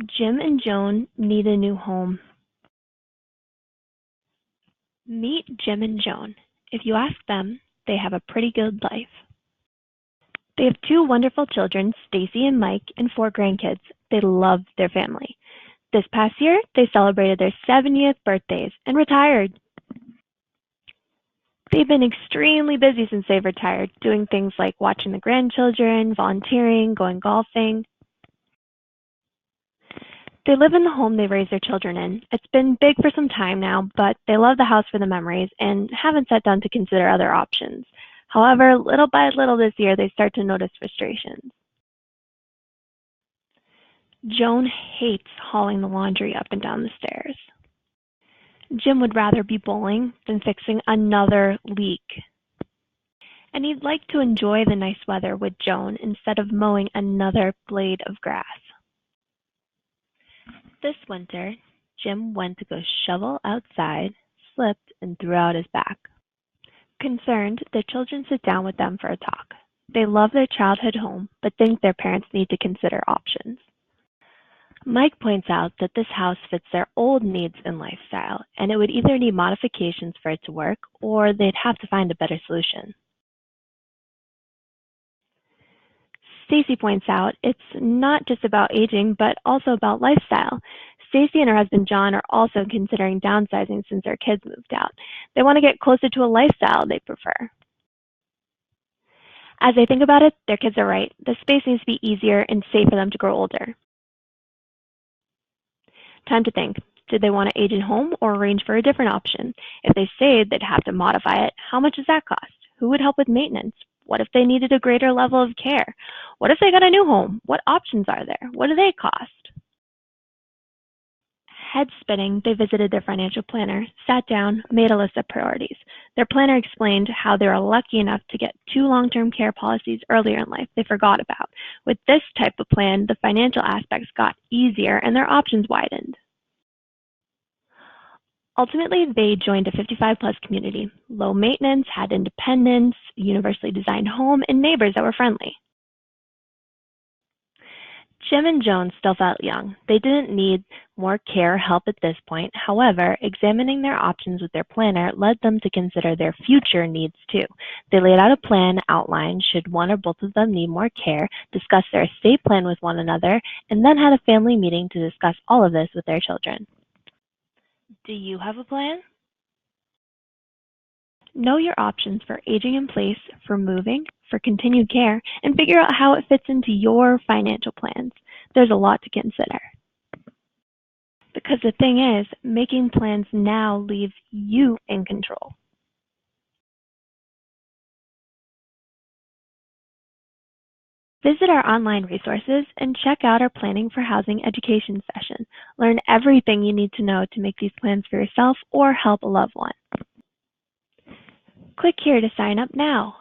Jim and Joan need a new home. Meet Jim and Joan. If you ask them, they have a pretty good life. They have two wonderful children, Stacy and Mike, and four grandkids. They love their family. This past year, they celebrated their 70th birthdays and retired. They've been extremely busy since they've retired, doing things like watching the grandchildren, volunteering, going golfing. They live in the home they raised their children in. It's been big for some time now, but they love the house for the memories and haven't sat down to consider other options. However, little by little this year, they start to notice frustrations. Joan hates hauling the laundry up and down the stairs. Jim would rather be bowling than fixing another leak. And he'd like to enjoy the nice weather with Joan instead of mowing another blade of grass. This winter, Jim went to go shovel outside, slipped, and threw out his back. Concerned, the children sit down with them for a talk. They love their childhood home, but think their parents need to consider options. Mike points out that this house fits their old needs and lifestyle, and it would either need modifications for it to work, or they'd have to find a better solution. Stacy points out it's not just about aging, but also about lifestyle. Stacy and her husband John are also considering downsizing since their kids moved out. They want to get closer to a lifestyle they prefer. As they think about it, their kids are right. The space needs to be easier and safe for them to grow older. Time to think. Did they want to age at home or arrange for a different option? If they stayed, they'd have to modify it. How much does that cost? Who would help with maintenance? What if they needed a greater level of care? What if they got a new home? What options are there? What do they cost? Head spinning, they visited their financial planner, sat down, made a list of priorities. Their planner explained how they were lucky enough to get 2 long-term care policies earlier in life they forgot about. With this type of plan, the financial aspects got easier and their options widened. Ultimately, they joined a 55-plus community. Low maintenance, had independence, universally designed home, and neighbors that were friendly. Jim and Joan still felt young. They didn't need more care or help at this point. However, examining their options with their planner led them to consider their future needs too. They laid out a plan outlined should one or both of them need more care, discussed their estate plan with one another, and then had a family meeting to discuss all of this with their children. Do you have a plan? Know your options for aging in place, for moving, for continued care, and figure out how it fits into your financial plans. There's a lot to consider. Because the thing is, making plans now leaves you in control. Visit our online resources and check out our Planning for Housing education session. Learn everything you need to know to make these plans for yourself or help a loved one. Click here to sign up now.